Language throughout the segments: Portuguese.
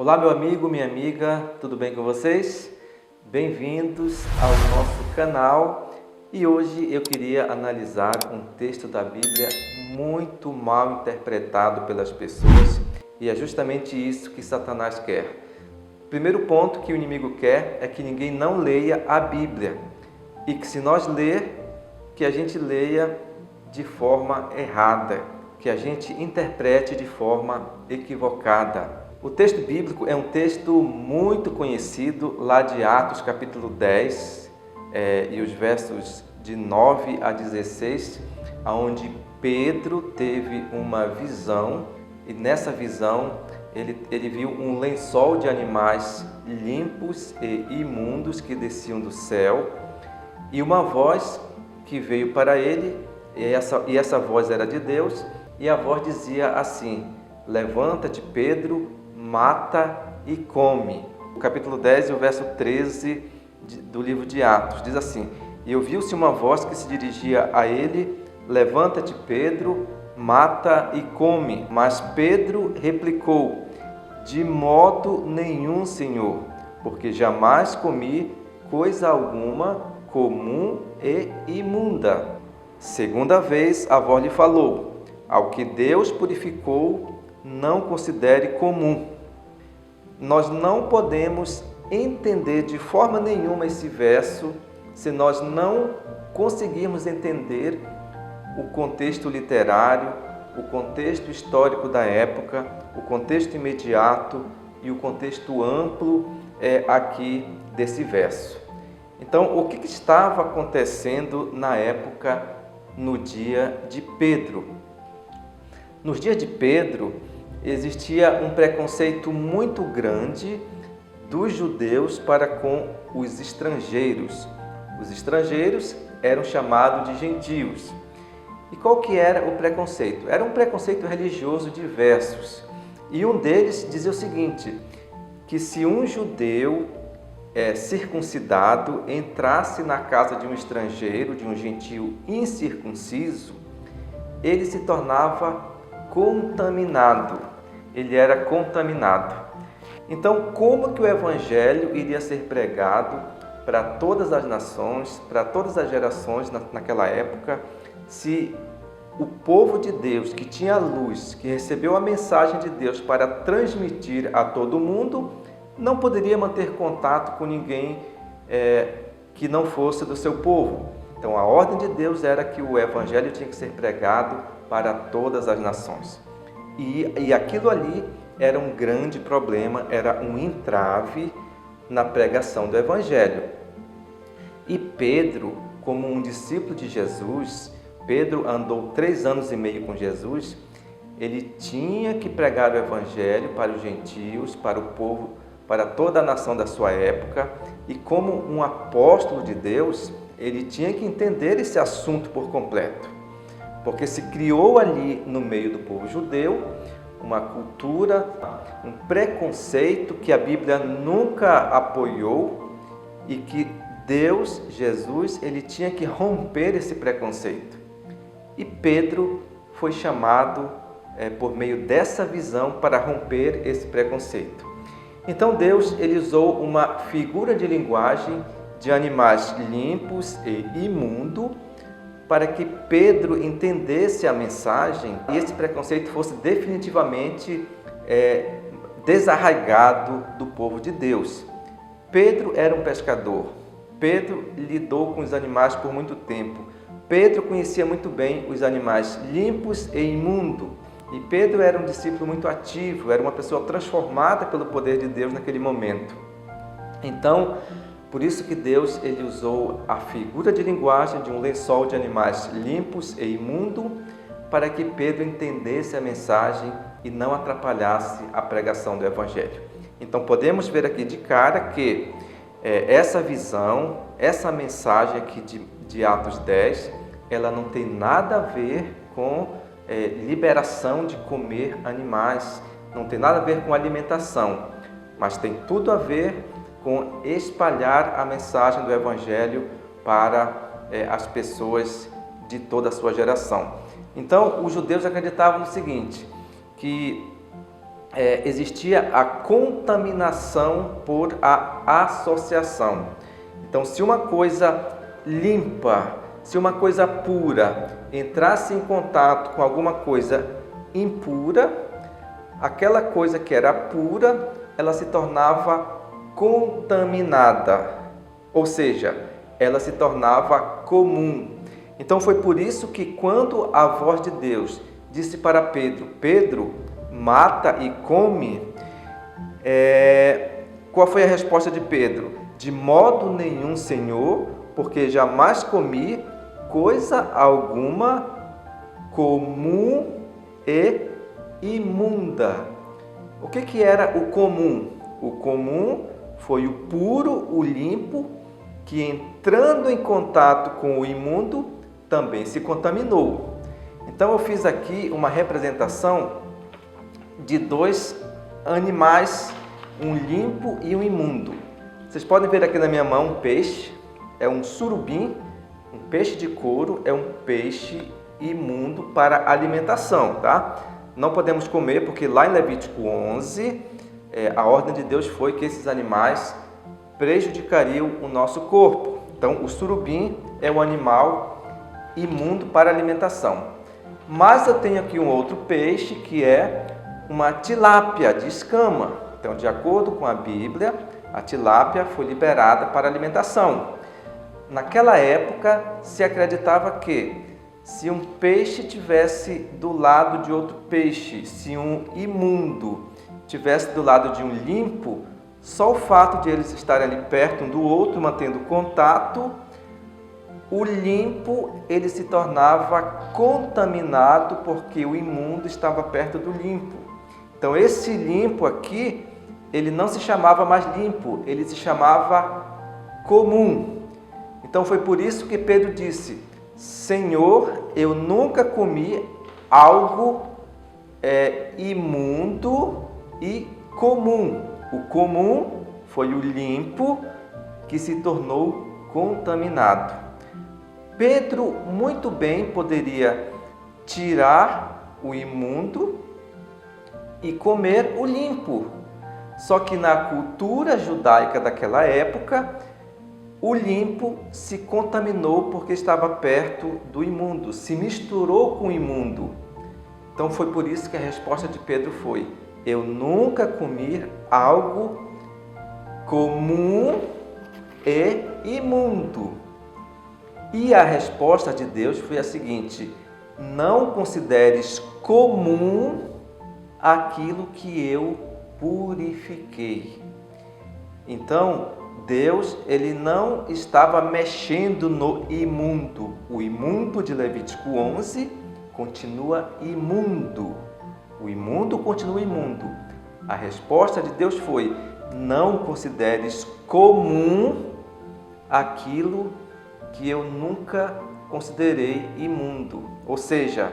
Olá, meu amigo, minha amiga, tudo bem com vocês? Bem-vindos ao nosso canal e hoje eu queria analisar um texto da Bíblia muito mal interpretado pelas pessoas e é justamente isso que Satanás quer. O primeiro ponto que o inimigo quer é que ninguém não leia a Bíblia e que se nós ler, que a gente leia de forma errada, que a gente interprete de forma equivocada. O texto bíblico é um texto muito conhecido lá de Atos capítulo 10 e os versos de 9 a 16, onde Pedro teve uma visão e nessa visão ele viu um lençol de animais limpos e imundos que desciam do céu e uma voz que veio para ele e essa voz era de Deus e a voz dizia assim: levanta-te, Pedro, mata e come. O capítulo 10 e o verso 13 do livro de Atos diz assim: e ouviu-se uma voz que se dirigia a ele: levanta-te, Pedro, mata e come. Mas Pedro replicou: de modo nenhum, Senhor, porque jamais comi coisa alguma comum e imunda. Segunda vez a voz lhe falou: ao que Deus purificou, não considere comum. Nós não podemos entender de forma nenhuma esse verso se nós não conseguirmos entender o contexto literário, o contexto histórico da época, o contexto imediato e o contexto amplo aqui desse verso. Então, o que estava acontecendo na época, no dia de Pedro? Nos dias de Pedro, existia um preconceito muito grande dos judeus para com os estrangeiros. Os estrangeiros eram chamados de gentios. E qual que era o preconceito? Era um preconceito religioso diversos. E um deles dizia o seguinte, que se um judeu circuncidado entrasse na casa de um estrangeiro, de um gentio incircunciso, ele se tornava contaminado, ele era contaminado. Então, como que o Evangelho iria ser pregado para todas as nações, para todas as gerações naquela época, se o povo de Deus, que tinha a luz, que recebeu a mensagem de Deus para transmitir a todo mundo, não poderia manter contato com ninguém que não fosse do seu povo? Então, a ordem de Deus era que o Evangelho tinha que ser pregado para todas as nações. E aquilo ali era um grande problema, era um entrave na pregação do Evangelho. E Pedro, como um discípulo de Jesus, Pedro andou 3 anos e meio com Jesus, ele tinha que pregar o Evangelho para os gentios, para o povo, para toda a nação da sua época, e como um apóstolo de Deus, ele tinha que entender esse assunto por completo. Porque se criou ali no meio do povo judeu uma cultura, um preconceito que a Bíblia nunca apoiou e que Deus, Jesus, ele tinha que romper esse preconceito. E Pedro foi chamado por meio dessa visão para romper esse preconceito. Então Deus ele usou uma figura de linguagem de animais limpos e imundos para que Pedro entendesse a mensagem e esse preconceito fosse definitivamente desarraigado do povo de Deus. Pedro era um pescador. Pedro lidou com os animais por muito tempo. Pedro conhecia muito bem os animais limpos e imundos. E Pedro era um discípulo muito ativo, era uma pessoa transformada pelo poder de Deus naquele momento. Então, por isso que Deus ele usou a figura de linguagem de um lençol de animais limpos e imundos para que Pedro entendesse a mensagem e não atrapalhasse a pregação do Evangelho. Então podemos ver aqui de cara que essa visão, essa mensagem aqui de Atos 10, ela não tem nada a ver com liberação de comer animais, não tem nada a ver com alimentação, mas tem tudo a ver com espalhar a mensagem do Evangelho para as pessoas de toda a sua geração. Então, os judeus acreditavam no seguinte, que existia a contaminação por a associação. Então, se uma coisa limpa, se uma coisa pura entrasse em contato com alguma coisa impura, aquela coisa que era pura, ela se tornava contaminada, ou seja, ela se tornava comum. Então foi por isso que quando a voz de Deus disse para Pedro, Pedro, mata e come, qual foi a resposta de Pedro? De modo nenhum, Senhor, porque jamais comi coisa alguma comum e imunda. O que era o comum? O comum foi o puro, o limpo, que entrando em contato com o imundo, também se contaminou. Então eu fiz aqui uma representação de dois animais, um limpo e um imundo. Vocês podem ver aqui na minha mão um peixe, é um surubim, um peixe de couro, é um peixe imundo para alimentação, tá? Não podemos comer porque lá em Levítico 11, a ordem de Deus foi que esses animais prejudicariam o nosso corpo. Então o surubim é um animal imundo para alimentação. Mas eu tenho aqui um outro peixe que é uma tilápia de escama. Então, de acordo com a Bíblia, a tilápia foi liberada para alimentação. Naquela época, se acreditava que se um peixe tivesse do lado de outro peixe, se um imundo tivesse do lado de um limpo, só o fato de eles estarem ali perto um do outro, mantendo contato, o limpo ele se tornava contaminado porque o imundo estava perto do limpo. Então esse limpo aqui, ele não se chamava mais limpo, ele se chamava comum. Então foi por isso que Pedro disse, Senhor, eu nunca comi algo imundo e comum. O comum foi o limpo que se tornou contaminado. Pedro muito bem poderia tirar o imundo e comer o limpo. Só que na cultura judaica daquela época, o limpo se contaminou porque estava perto do imundo, se misturou com o imundo. Então foi por isso que a resposta de Pedro foi, eu nunca comi algo comum e imundo. E a resposta de Deus foi a seguinte, não consideres comum aquilo que eu purifiquei. Então, Deus, ele não estava mexendo no imundo. O imundo de Levítico 11 continua imundo. O imundo continua imundo. A resposta de Deus foi, não consideres comum aquilo que eu nunca considerei imundo. Ou seja,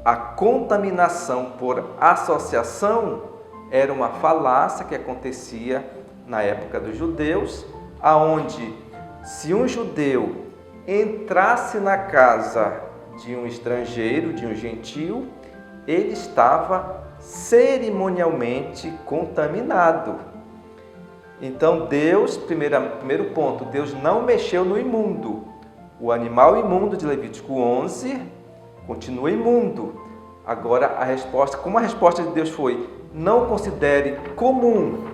a contaminação por associação era uma falácia que acontecia na época dos judeus, aonde se um judeu entrasse na casa de um estrangeiro, de um gentil, ele estava cerimonialmente contaminado. Então Deus, primeiro ponto, Deus não mexeu no imundo. O animal imundo de Levítico 11 continua imundo. Agora como a resposta de Deus foi, não considere comum,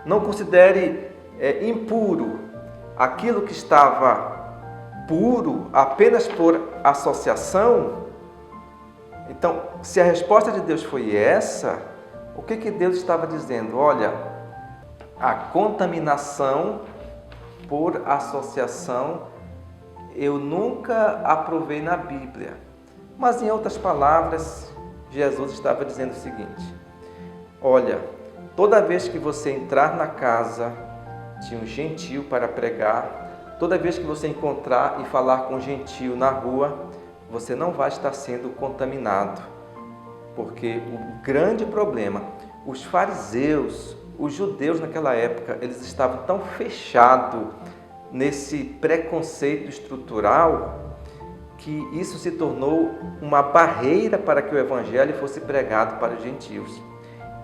não considere impuro aquilo que estava puro apenas por associação. Então, se a resposta de Deus foi essa, o que Deus estava dizendo? Olha, a contaminação por associação eu nunca aprovei na Bíblia. Mas em outras palavras, Jesus estava dizendo o seguinte, olha, toda vez que você entrar na casa de um gentil para pregar, toda vez que você encontrar e falar com um gentil na rua, você não vai estar sendo contaminado. Porque o grande problema, os fariseus, os judeus naquela época, eles estavam tão fechados nesse preconceito estrutural que isso se tornou uma barreira para que o evangelho fosse pregado para os gentios.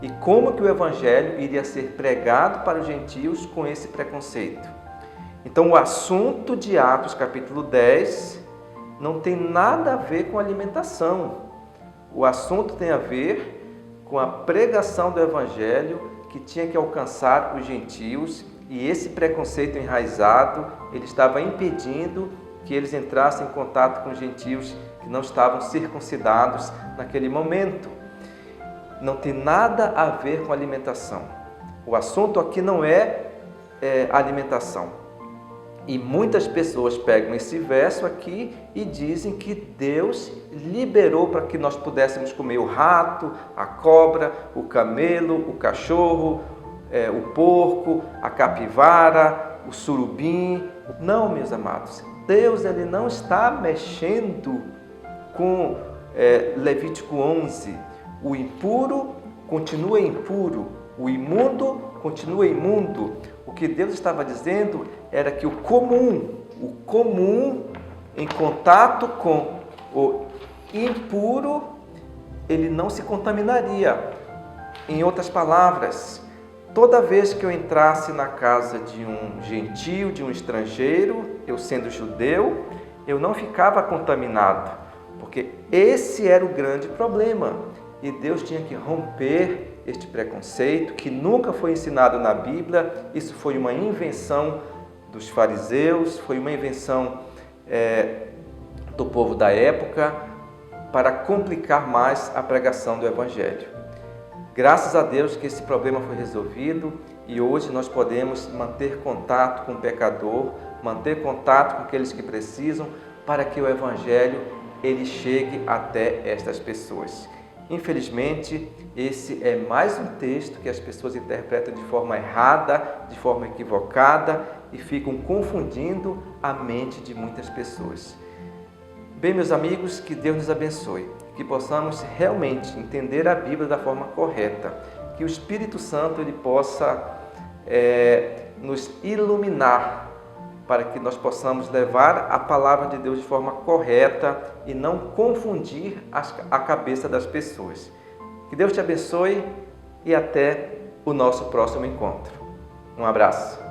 e como que o evangelho iria ser pregado para os gentios com esse preconceito. Então, o assunto de Atos capítulo 10 não tem nada a ver com alimentação. O assunto tem a ver com a pregação do evangelho que tinha que alcançar os gentios, e esse preconceito enraizado, ele estava impedindo que eles entrassem em contato com os gentios que não estavam circuncidados naquele momento. Não tem nada a ver com alimentação. O assunto aqui não é alimentação. E muitas pessoas pegam esse verso aqui e dizem que Deus liberou para que nós pudéssemos comer o rato, a cobra, o camelo, o cachorro, o porco, a capivara, o surubim. Não, meus amados, Deus ele não está mexendo com Levítico 11. O impuro continua impuro, o imundo continua imundo. O que Deus estava dizendo era que o comum em contato com o impuro, ele não se contaminaria. Em outras palavras, toda vez que eu entrasse na casa de um gentio, de um estrangeiro, eu sendo judeu, eu não ficava contaminado, porque esse era o grande problema. E Deus tinha que romper este preconceito que nunca foi ensinado na Bíblia. Isso foi uma invenção dos fariseus, foi uma invenção do povo da época para complicar mais a pregação do Evangelho. Graças a Deus que esse problema foi resolvido e hoje nós podemos manter contato com o pecador, manter contato com aqueles que precisam, para que o Evangelho ele chegue até estas pessoas. Infelizmente, esse é mais um texto que as pessoas interpretam de forma errada, de forma equivocada e ficam confundindo a mente de muitas pessoas. Bem, meus amigos, que Deus nos abençoe, que possamos realmente entender a Bíblia da forma correta, que o Espírito Santo ele possa nos iluminar para que nós possamos levar a palavra de Deus de forma correta e não confundir a cabeça das pessoas. Que Deus te abençoe e até o nosso próximo encontro. Um abraço.